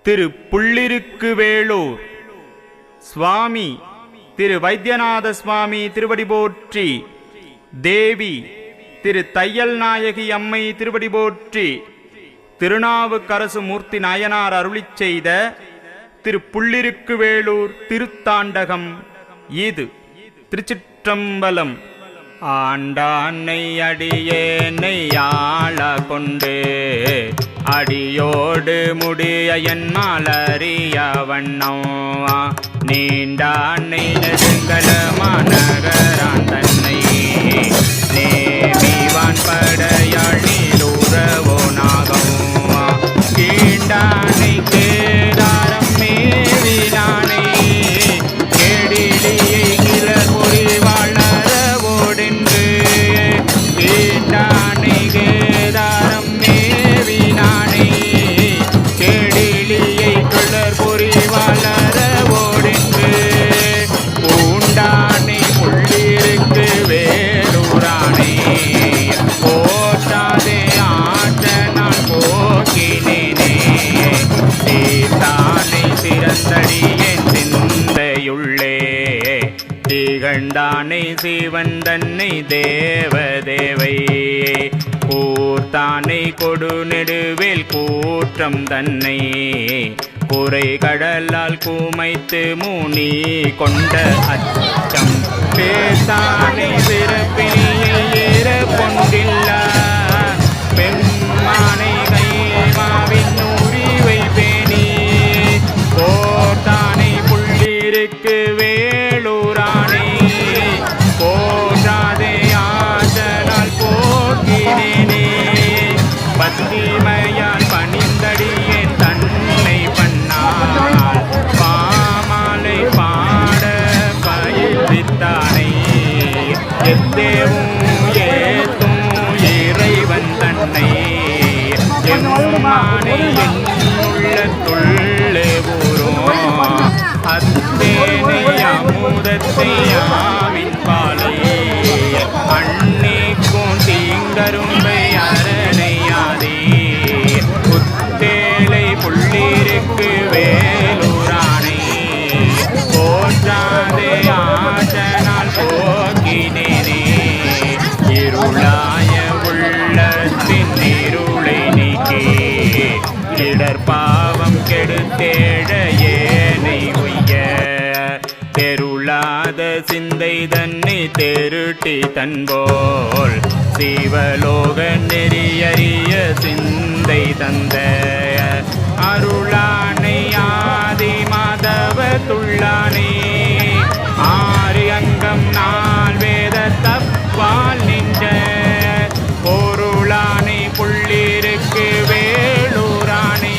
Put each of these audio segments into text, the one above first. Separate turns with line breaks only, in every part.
திரு புள்ளிருக்கு வேளூர் சுவாமி திரு வைத்தியநாத சுவாமி திருவடி போற்றி. தேவி திரு தையல் நாயகி அம்மை திருவடி போற்றி. திருநாவுக்கரசு மூர்த்தி நாயனார் அருளிச் செய்த திரு புள்ளிருக்கு வேளூர் திருத்தாண்டகம் இது. திருச்சிற்றம்பலம். ஆண்டானை அடியேனை ஆள கொண்டு அடியோடு முடிய என் மாலறிய வண்ணம் நீண்டானை நெடுங்கலமாநகரான் தன்னை நேமிவான் படையாளிலூரவோ நாகவும் கீண்டானை கேதாரம் மேவினானை கேடிலியை கிளர் பொறிவாளரவோடென்று கீண்டானை கேதாரம் மேவினானை கேடிலியை கிளர் பொறிவாளரவோடென்று பூண்டானை புள்ளிருக்கு வேலூரானை போற்றாதே ஆட்ட நான் போக்கினேனே சீர்த்தானை சிறந்தடியேன் சிந்தையுள்ளே திகழ்ந்தானை சிவன் தன்னை தேவதேவை கூர்த்தானை கொடு நெடுவேல் கூற்றம் தன்னை குறை கடலால் கூமைத்து மூனி கொண்ட அச்சம் பேசானை சிறப்பினியை ஏற கொண்டில்ல பெம்மானை கைமாவின் உரிவை பேணி போர்த்தானை புள்ளிருக்கு வேளூரானை போற்றாதே ஆதலால் போக்கினேனே பத்திமையால் பணிந்தடியேன் தன்னை பண்ணால் பாமாலை பாட பயிர்த்தானை எத்தேவும் ஏத்தும் இறைவன் தன்னை எம்மானை உள்ளத்துள்ளே ஊரும் அத்தேனை அமுதத்தை ஆவின் பாலை அன்னைக்கும் தீங்கரும்பை அரணையாதே புத்தேளை புள்ளி இடர்பாவம் கெடுத்தேழ ஏனை உய்ய தெருளாத சிந்தை தன்னை தெருட்டி தன்போல் சிவலோக நெறியறிய சிந்தை தந்த அருளானை ஆதி மாதவ துள்ளானே ஆறு அங்கம் நாள் வேத தப்பால் நின்ற பொருளானை புள்ளிருக்கு வேளூரானே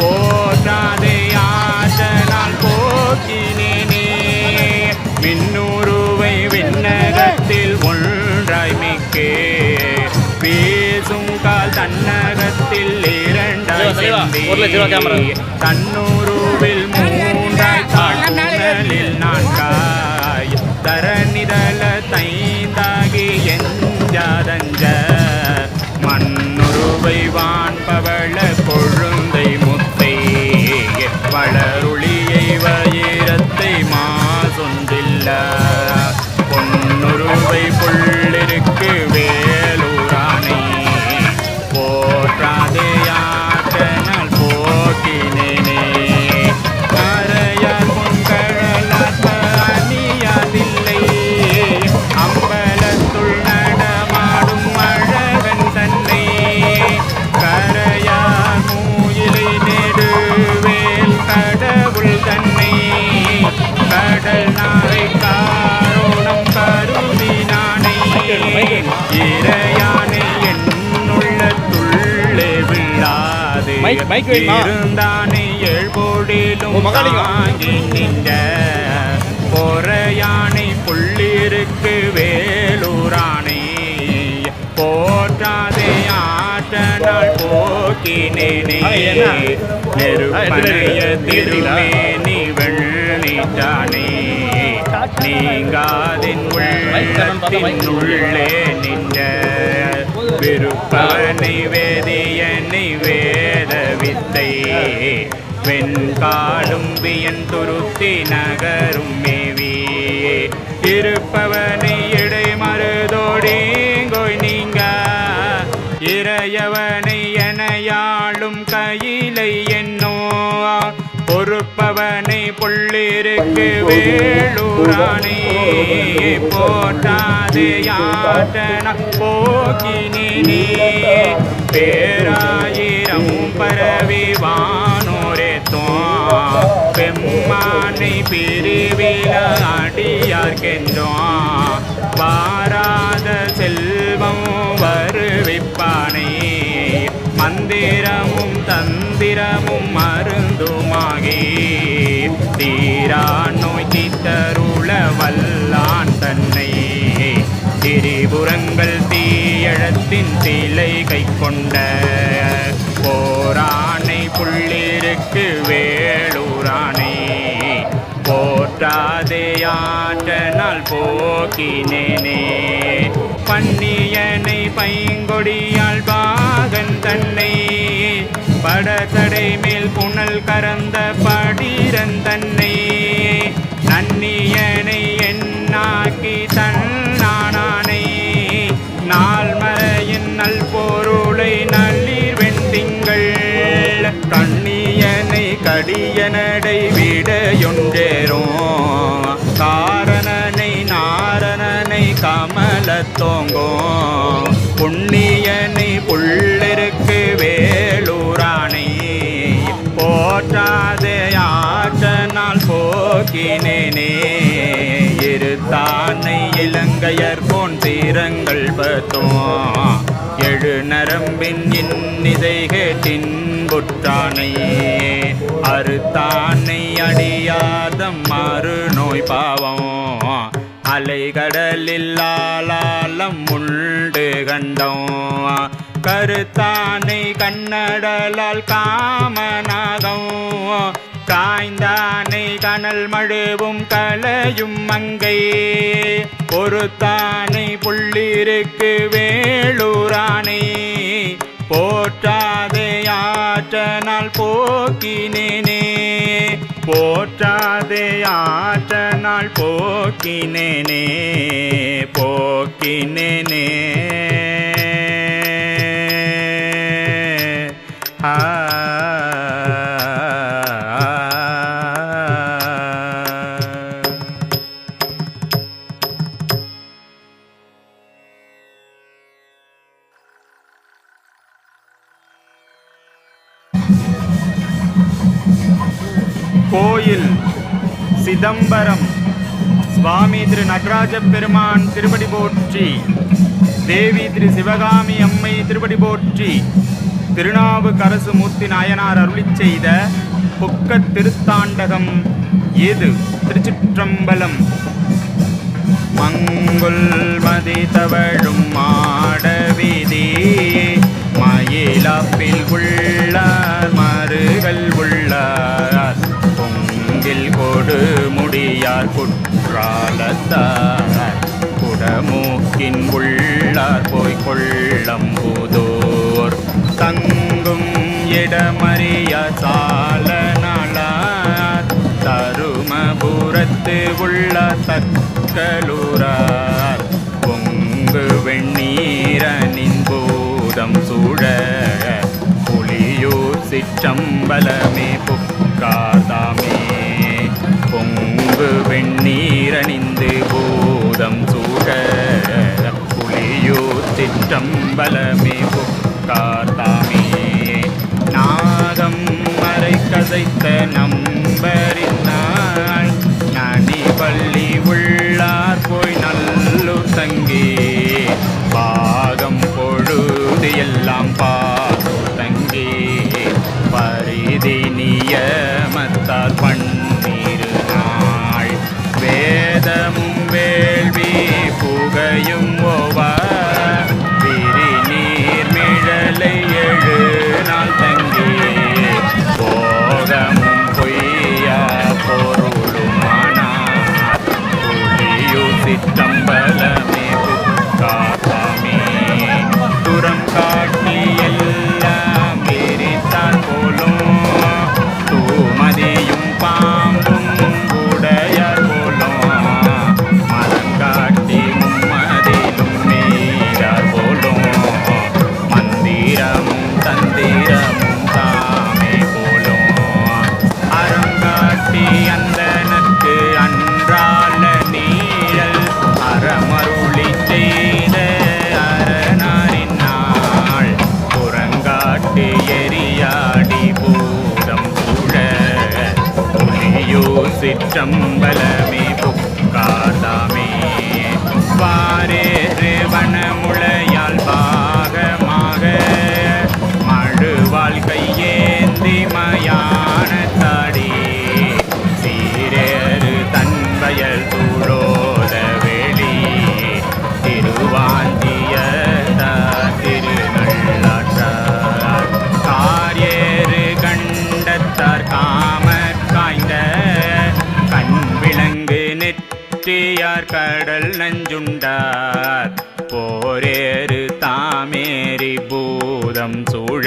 போற்றாதே ஆற்றனால் போக்கினேனே மின்னூருவை விண்ணகத்தில் ஒன்றாய் மிக்கே பேசும் கால் தன்னகத்தில் இரண்டாய் தன்னூருவில் மூன்றாய் தாழ்நிலில் நான்காய் தரநிதல தைந்தாகி எஞ்சாதஞ்ச மண்ணுருவை வான்பவள கொழுந்தை முத்தை வளருளியை வயிரத்தை மாசொன்றில்ல பொன்னுருவை புள்ளிருக்கு வேலூரானை போற்றாதே ஆற்றனால் போக்கினேனே கரையார் பொன்கழலாற்ப அணியாதில்லை அம்பலத்துள் நடமாடும் அழகன் தன்னை கரையார் மூயிலை நெடுவேல் கடவுள் தன்னை கடல் நாரை காரோணம் கருதினானே இறையானை என்னுள்ளத்துள்ளே விழாது இருந்தானே எழுபோடிலும் தாங்கி நின்ற பொறையானை புள்ளிருக்கு வேலூரானை போற்றாதே ஆற்றனால் போக்கினேனே நெருப்பனைய திருமேனி வெள்ளீட்டானே நீங்காதின் உள்ளத்தின் உள்ளே நின்ற விருப்பனை வேதியனை வேத வித்தை வெண்காலும் வியன் துருத்தி நகரும் மேவியே இருப்பவனை இடை மருதோடிங்கோய் நீங்க இறையவனை எனையாளும் கையிலை என்னோ பொறுப்பவனை புள்ளிருக்கு வேளூரானே போற்றாதே யாற்றன போக்கினேனே பேராயிரம் பரவி வானோரே பெம்மானை பிரிவில அடியார்கென்றோம் வாராத செல்வம் வருவிப்பானை மந்திரமும் தந்திரமும் மருந்துமாகி தீரா நோய் தீத்தருள வல்லான் தன்னை திரிபுரங்கள் தீயழத்தின் தீலை கை கொண்ட போரானை புள்ளிருக்கு வேளூரானை போற்றாதே ஆற்றனால் போக்கினேனே பன்னியனை பைங்கொடியால் பாகன் தன்னை படசடை மேல் புனல் கறந்த படிரன் தன்னை நன்னியனை என்னாக்கி தன்னானானை நால்மறையின் நல் பொருளை நல்லீர் வெண்திங்கள் கண்ணியனை கடியனடை விடையொன்றேரும் காரணனை நாரணனை கமலத்தோங்கும் புண்ணியனை புள்ளிருக்கு வேளூரானை போற்றாதே ஆற்றனால் போக்கினேனே இருத்தானை இலங்கையர் போன் தீரங்கள் பத்தோம் எழு நரம்பின் இன்னிசைகேட்டின் புற்றானை அறுத்தானை அடியாதம் மறு நோய் பாவம் அலைகடலில் ஆளாலம் உண்டு கண்டோம் கருத்தானை கண்ணடலால் காமநாகம் காய்ந்தானை கனல் மழுவும் கலையும் மங்கை பொறுத்தானை புள்ளிருக்கு வேளூரானை போற்றாதே ஆற்றனால் போக்கினேனே போற்றாதே ஆற்றனால் போக்கினேனே போக்கினேனே கோயில் சிதம்பரம் சுவாமி திரு நடராஜ பெருமான் திருப்படி போற்றி, தேவி திரு சிவகாமி அம்மை திருப்படி போற்றி. திருநாவுக்கரசு மூர்த்தி நாயனார் அருளிச் செய்த புக்க திருத்தாண்டகம் ஏது திருச்சிற்றம்பலம். மங்குல் மதி தவழும் மாடவீதி மயிலாப்பில் உள்ளார் மருகள் உள்ளார் பொங்கில் கொடு முடியார் குற்றாலத்தார் குடமூக்கின் உள்ளார் போய் கொள்ளம் புதோர் தங்கும் இடமறிய சால நாளார் தருமபுரத்து உள்ள தக்கலூரார் பொங்கு வெண்ணீரனின் பூதம் சூழ புலியூர் சிற்றம்பலமே புக்காதாமே. பொங்கு வெண்ணீரணிந்து பூதம் சூழ புலியூர் சிற்றம்பலமே புக்காதாமே. நாகம் மறை கதைத்த நம்பரினாள் நனி பள்ளி உள்ளார் போய் நல்லூர் தங்கி பாகம் பொழுது எல்லாம் பாசூர் தங்கி பரிதி நியமத்தால் பன்னீரு நாள் வேதமும் வேள்வி புகையும் ஓவா விரி நீர் மிழலை 7 நாள் தங்கி போகமும் பொய்யா பொருளுமானார் புலியூர் சிற்றம்பலமே புக்காதாமே. துரம் காட்டி எல்லாம் எரித்தார் போலும் தூமதியும் பாம்பும் உடையார் போலும் மரங்காட்டி மும்மதிலும் நீரார் போலும் மந்திரமும் தந்திரமும் தாமே போலும் அறங்காட்டி அந்தனக்கு அன்றால நீழல் அறமருளி செய்த அரணாரின் நாள் புறங்காட்டி எரியாடி பூதம் சூழ புலியூர் சிற்றம்பலமே புக்காதாமே. வாரேறு வனமுளையால் பாகமாக மழுவாள் கையேந்தி மயான தாடி சீரேறு தன்பயல் சூழோத வெளி திருவாந்திய திருநள்ளாற்றார் காரேறு கண்டத்தார் காமற் காய்ந்த கண் விளங்கு நெற்றியார் கடல் நஞ்சுண்டார் போரேறு தாமேரி பூதம் சூழ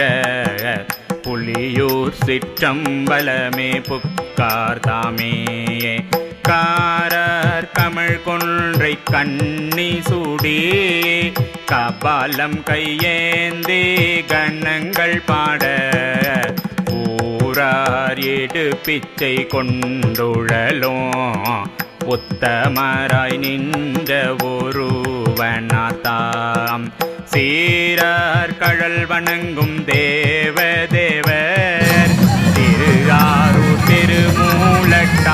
புலியூர் சிற்றம்பலமே புக்காதாமே. காரர் கமிழ் கொன்றை கண்ணி சூடி கபாலம் கையேந்தி கண்ணங்கள் பாட ஊரார் எடு பிச்சை கொண்டுழலும் உத்தமராய் நின்ற ஒருவனாதாம் சீரார் கழல் வணங்கும் தேவதேவர் திருஆரூர் திருமூலட்டானம்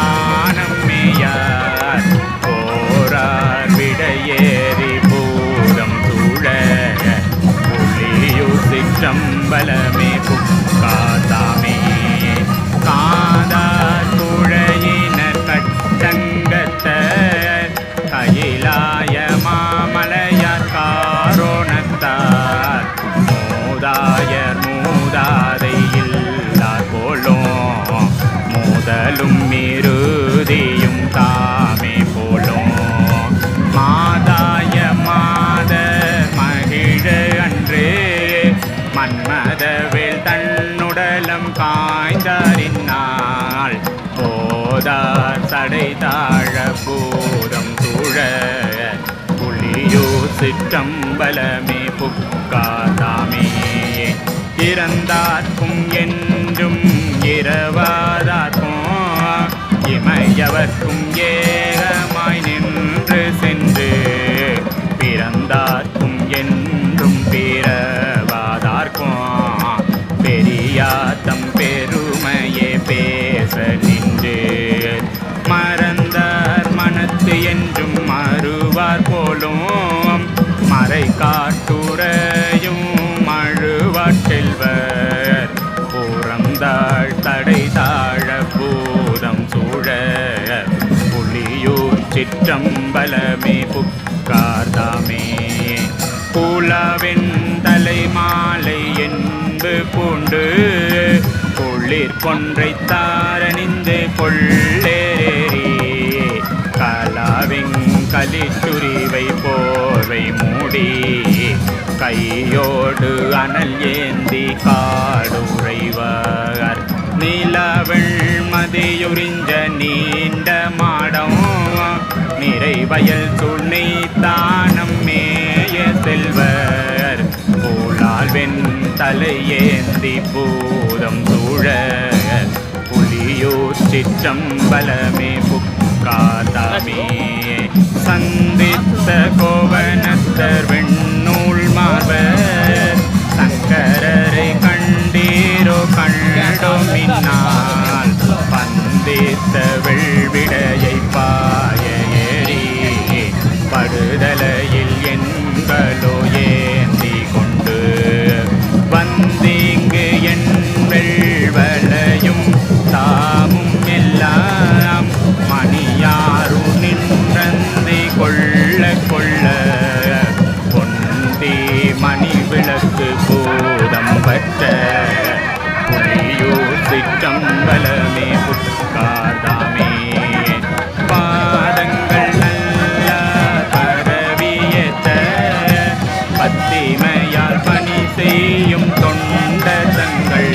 மேயார் போரார் விடையேறி பூதம் சூழ புலியூர் சிற்றம்பலமே புக்காதாமே. காதார் குழையினர் கட்டங்கத்த கையிலாய மாமலையார் காரோணத்தார் மூதாயர் மூதாதை இல்லார் போலும் முதலும் மிருதியும் தாமே போலும் மாதாய மாத மகிழ அன்று மன்மதவேல் தன்னுடலம் காய்ந்தாரினால் போதார் சடை தாழ பூதம் சூழ புலியூர் சிற்றம்பலமே புக்காதாமே. இறந்தார்க்கும் என்றும் இரவாதார்க்கும் இமையவர்க்கும் ஏகமாய் நின்று சென்று பிறந்தார்க்கும் என்றும் பிறவாதார்க்கும் பெரியாத்தம் பெருமையே பேச நின்று மறந்தார் மனத்து என்றும் மறுவார் போலும் மறை காட்டுரையும் மழுவார் செல்வர் புறந்தாள் தடை தாழ பூதம் சூழ புலியூர் சிற்றம்பலமே புக்கார்தாமே பூலாவின் தலை மாலை என்பு பூண்டு குளிர் கொன்றை தாரணிந்து கொள்ளேறி கலாவின் கலிச்சுரிவை போர்வை மூடி கையோடு அனல் ஏந்தி காடுரைவார் நிலவள் மதியுறிஞ்ச நீண்ட மாடம் நிறைவயல் துணை தானம் மேய செல்வர் பூலால்வெண் தலையேந்தி பூதம் சூழ புலியூர் சிற்றம்பலமே புக்காதாமே சந்தித்த கோவனத்தர் வெண்ணூல் மார்பர் சங்கரரை கண்டீரோ கண்டோ மின்னால் பந்தித்த வெள்விடையை பாய ஏறி படுதலையில் எண்களோ ஏந்தி கொண்டு வந்தீங்கு என் வெள்வளையும் தாமும் எல்லாம் மணியாரு நின்றந்தி கொள்ள கொள்ள பொந்தி மணி விளக்கு பூதம் பற்ற புலியூர் சிற்றம்பலமே புக்காதாமே பாதங்கள் நல்ல பரவியத்த பத்திமையால் பணி செய்யும் தொண்டதங்கள்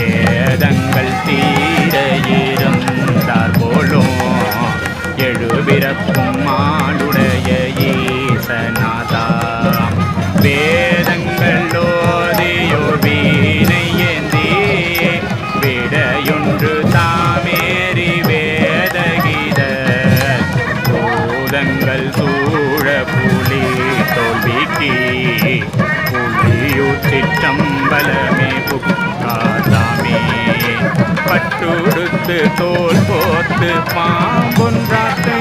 ஏதங்கள் தீர இருந்தார் போலும் எழுபிறப்பும் மாளுடைய ஈசநாதாம் வேதங்கள் ஓதியோ வீணை ஏந்தி விடையொன்று தாமேறி வேதகீத பூதங்கள் சூழ புலி தோல்விக்கு புலியூர் சிற்றம்பலமே புக்காதாமே பட்டுடுத்து தோல் போத்து பாம்பொன்றாட்டு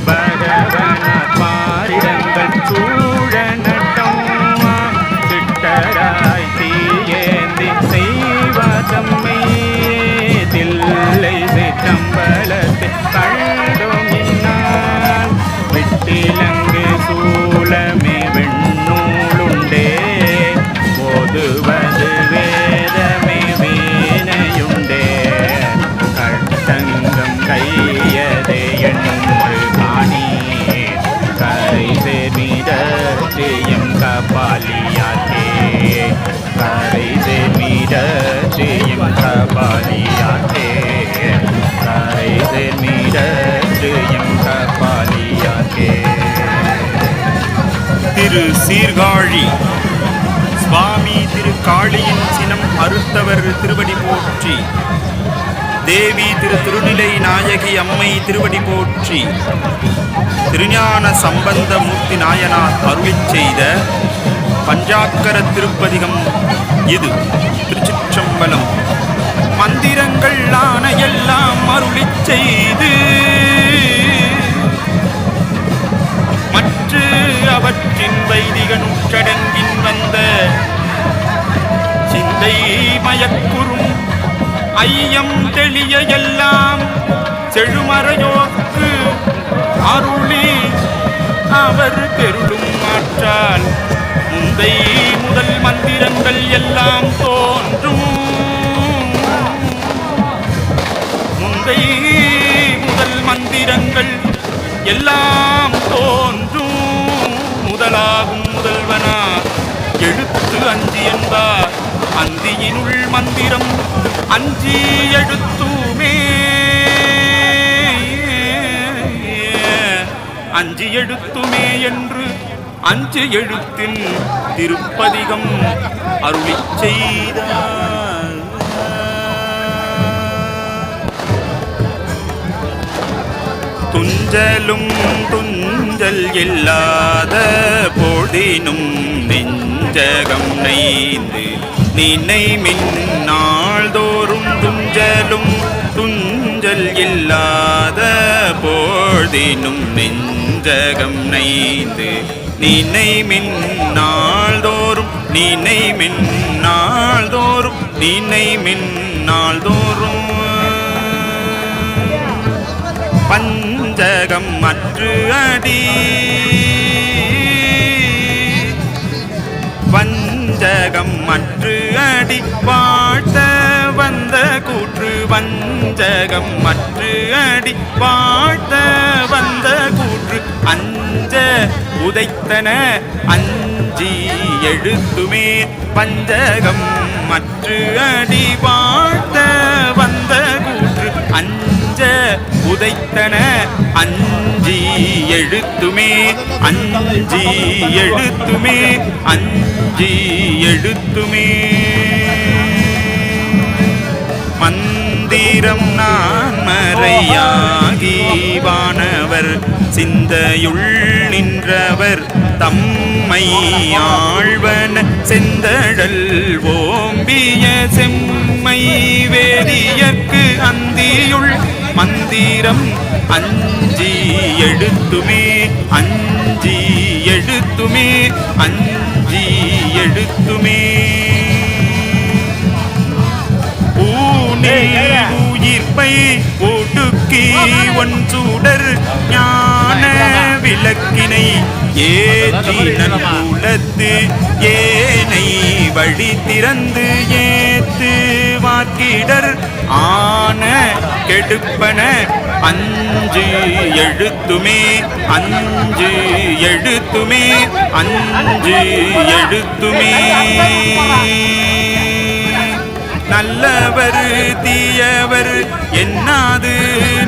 பகவனார் பாரிடங்கள் சூழ நட்டம் சிட்டராய் தீயேந்தி செய்வதம்மை தில்லை சிற்றம்பலத்தை கண்டோம் இந்நாள் விட்டிலங்கு சூலமே வெண்ணூலுண்டே ஓதுவது வேதமே வீணையுண்டே கட்டங்கம் கையதே என்று காணி கரை சேமிடம் கபாலியாக்கே கரை சேமிடம் கபாலியாக்கே கரை சேமிடம் கபாலியாக்கே.
திரு சீர்காழி சுவாமி திரு காளியின் சினம் அறுத்தவர் திருவடி போற்றி. தேவி திரு திருநிலை நாயகி அம்மை திருவடி போற்றி. திருஞான சம்பந்த மூர்த்தி நாயனார் அருளிச் செய்த பஞ்சாக்கர திருப்பதிகம் இது. திருச்சிற்றம்பலம். மந்திரங்கள் ஆணையெல்லாம் அருளிச் செய்து மற்ற அவற்றின் வைதிக நூற்றடங்கின் வந்த சிந்தை மயக்குறும் ஐயம் தெளிய எல்லாம் செழுமறையோர்க்கு அருளி அவர் பெருளும் மாற்றால் முந்தை முதல் மந்திரங்கள் எல்லாம் தோன்றும். முந்தை முதல் மந்திரங்கள் எல்லாம் தோன்றும். முதலாகும் முதல்வனா எழுத்து அஞ்சி என்பார். அந்தியினுள் மந்திரம் அஞ்சி எழுத்துமே. அஞ்சி எழுத்துமே என்று அஞ்சு எழுத்தின் திருப்பதிகம் அருளிச் செய்தார். துஞ்சலும் துஞ்சல் இல்லாத போதினும் நெஞ்சகம் நைந்து நினை மின்னாள்தோறும் துஞ்சலும் துஞ்சல் இல்லாத போதினும் நெஞ்சகம் நைந்து நினை மின்னாள்தோறும் நினை மின்னாள்தோறும் நினை மின்னாள்தோறும் பஞ்சகம் மற்று அடி வஞ்சகம் மற்று அடி வாழ்த்த வந்த கூற்று வஞ்சகம் மற்று அடி வாழ்த்த வந்த கூற்று அஞ்ச உதைத்தன அஞ்சி எழுத்துமே பஞ்சகம் மற்று அடி வாழ்த்த வந்த கூற்று அஞ்ச உதைத்தன அஞ்சி எழுத்துமே அஞ்சி எழுத்துமே அஞ்சி எழுத்துமே மந்திரம் நான் மறையாகி வானவர் சிந்தையுள் நின்றவர் தம்மை ஆழ்வன செந்தழல் ஓம்பிய செம்மை வேதியற்கு அந்தியுள் மந்திரம் அஞ்சி எழுத்துமே அஞ்சி எழுத்துமே அஞ்சி எழுத்துமே உயிர்ப்பை ஒடுக்கி ஒன்றுடர் ஞான விளக்கினை ஏற்றி நன்புலத்து ஏனை வழி திறந்து ஏத்து வாக்கிடர் ஆன கெடுப்பன அஞ்சு எழுத்துமே அஞ்சு எழுத்துமே அஞ்சு எழுத்துமே நல்லவர் தீயவர் என்னாது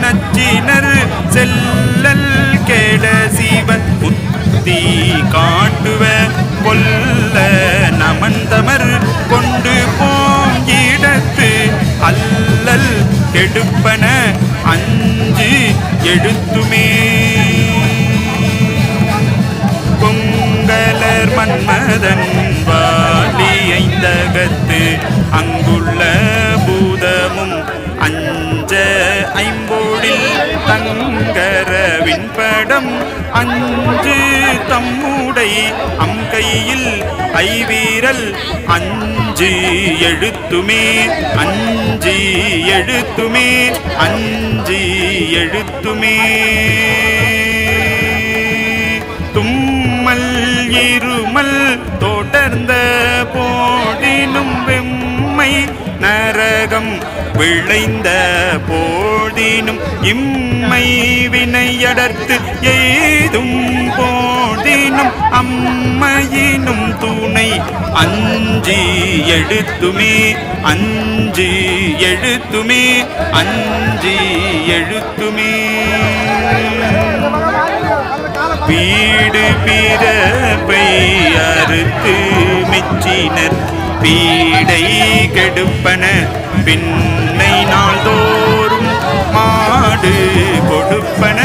நச்சினர் செல்லல் கேட சீவன் புத்தி காட்டுவ கொல்ல நமந்தமர் கொண்டு போம் இடத்து அல்லல் கெடுப்பன அஞ்சு எழுத்துமே பொங்கலர் மன்மதன் வாலி ஐந்தகத்து அங்குள்ள பூதமும் அஞ்ச ஐம்போடில் தங்கரவின் படம் அஞ்சு தம்முடை அம்கையில் ஐவீரல் அஞ்சு எழுத்துமே அஞ்சு எழுத்துமே அஞ்சு எழுத்துமே தும்மல் இருமல் தொடர்ந்த போதினும் வெம்மை நரகம் விளைந்த போதினும் இம்மை வினையடர்த்து எய்தும் போதினும் அம்மையினும் துணை அஞ்சு எழுத்துமே அஞ்சு எழுத்துமே அஞ்சு எழுத்துமே வீடு பிறப்பை அறுத்து மெச்சினர் பீடை கெடுப்பன பின்னை நாள்தோறும் மாடு கொடுப்பன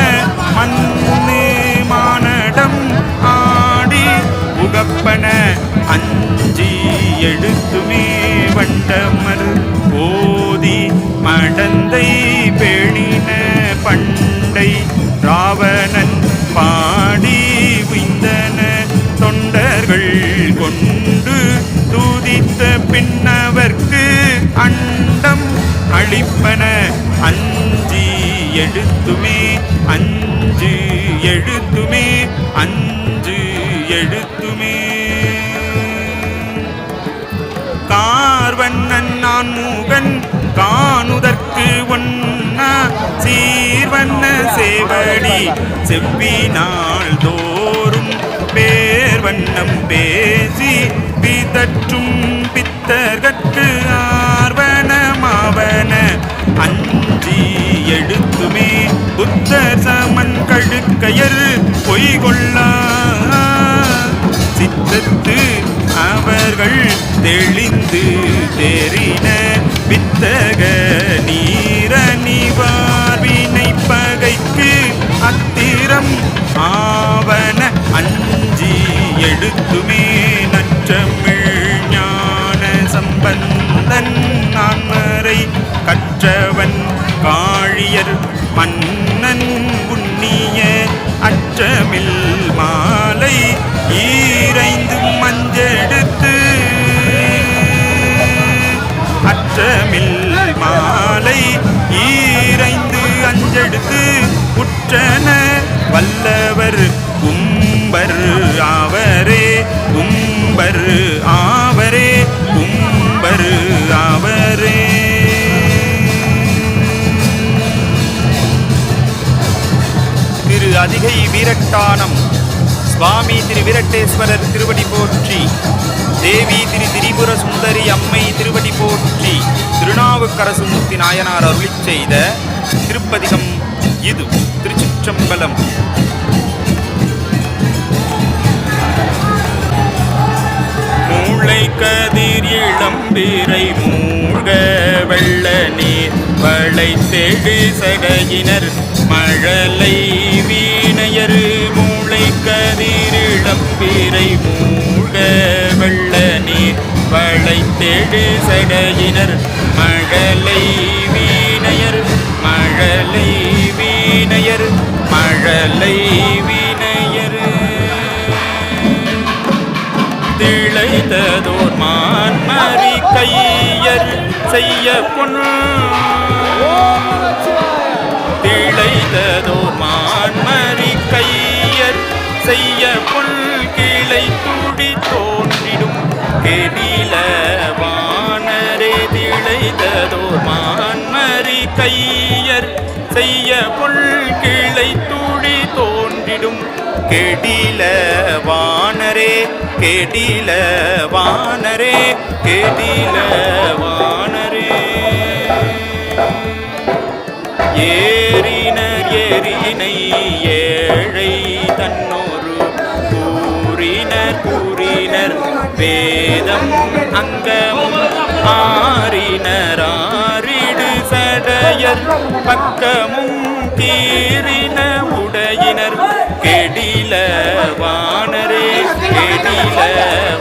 மண்ணு மானடம் ஆடி உகப்பன அஞ்சி எழுத்துமே வண்டமர் ஓதி மடந்தை பேணின பண்டை ராவணன் பாடி உய்ந்தன தொண்டர்கள் கொண்டு தூதித்த பின்னவர்க்கு அண்டம் அளிப்பன அஞ்சு எழுத்துமே அஞ்சு எழுத்துமே அஞ்சு எழுத்துமே கார்வண்ணன் நான் மூகன் காணுதற்கு ஒன்னா சீர்வண்ண சேவடி செவ்வினாள் தோறும் பேர்வண்ணம் பேசி பிதற்றும் பித்தர்கட்கு ஆர்வனமாவன அஞ்சி எழுத்துமே புத்தர் சமன் கழுக்கையர் பொய்கொள்ளா சித்தத்து மலர்கள் தெளிந்து தேறின வித்தக நீரணிவார் வினை பகைக்கு அத்திரம் ஆவன அஞ்சி எடுத்துமே நற்றமிழ் ஞான சம்பந்தன் நான்மறை கற்றவன் காழியர் மன்னன் உண்ணிய அற்றமில் மாலை ஈரைந்து மஞ்செடுத்து அற்றமில் மாலை ஈரைந்து அஞ்செடுத்து உற்றன வல்லவர் கும்பர் ஆவரே கும்பர் ஆவரே கும்பர் ஆவரே.
திரு அதிகை வீரட்டானம் சுவாமி திரு வீரட்டேஸ்வரர் திருவடி போற்றி, தேவி திரு திரிபுர சுந்தரி அம்மை திருவடி போற்றி. திருநாவுக்கரசுமூர்த்தி நாயனார் அருளிச் செய்த திருப்பதிகம் இது. திருச்சிற்றம்பலம்.
மூளை கதிர் இளம்பிரை மூழ்க வெள்ள நீர் வளை தேடு சடையினர் மழலை வீணையர். மூளை கதிர் இளம்பிரை மூழ்க வெள்ள நீர் வளை தேடு சடையினர் மழலை வீணையர் மழலை வீணையர் மழலை வீணையர். திளைத்ததோர் மான்மரி கையர் செய்ய பொன் திளைத்ததோர் மான்மரி கையர் செய்ய பொன் கிளை துடி தோன்றிடும் கெடில வானரே. திளைத்ததோர் மான்மரி கையர் செய்ய பொன் கிளை துடி தோன்றிடும் கெடில வானரே கெடில வானரே கெடில வானரே. ஏறினர் ஏறினை ஏழை தன்னொரு கூறினர் கூறினர் வேதம் அங்கமும் ஆறினர் ஆறிடு சடையர் பக்கமும் தீரின உடையினர் கெடில வானரே கெடில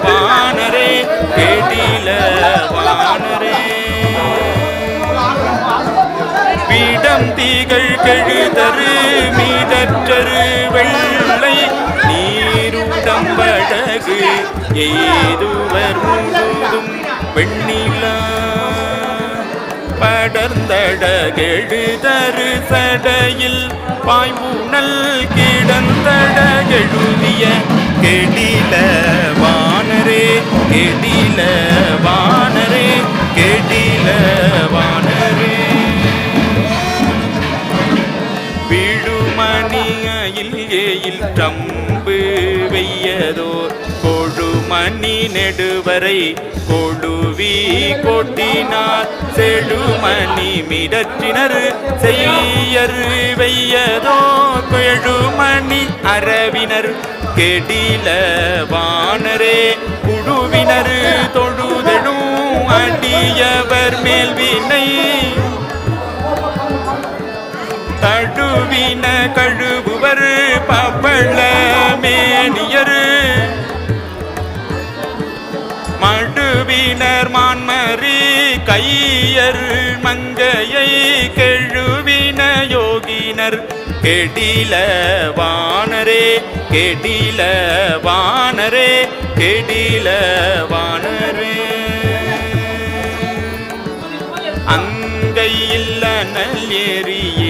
வானரே கெடில வானரே. பீடம் தீகள் கெழுதரு மீதற்றரு வெள்ளை நீருடம்படகு எய்துவர் முழுதும் வெண்ணிலா படர்ந்தடகெழுதரு சடையில் பாய்புணல் கிடந்தடகெழுதிய கெடில வானரே கெடில வானரே கெடில வானரே. விழுமணியில் ஏயில் தம்பு வெய்யதோர் கொழுமணி நெடுவரை கொழுவி கொட்டினார் செழுமணி மிடற்றினர் செய்யர் வெய்யதோ கொழுமணி அரவினர் கெடில வானரே குழுவினர் தொழுதெழும் அடியவர் மேல்வினை தடுவின கழுவுவர் பவள மேனியர் மடுவினர் மான்மரி கையர் மங்கையை கெழுவின யோகினர் கெடில வானரே கெடில வானரே கெடில வானரே. அங்கையில் அனல் எறிய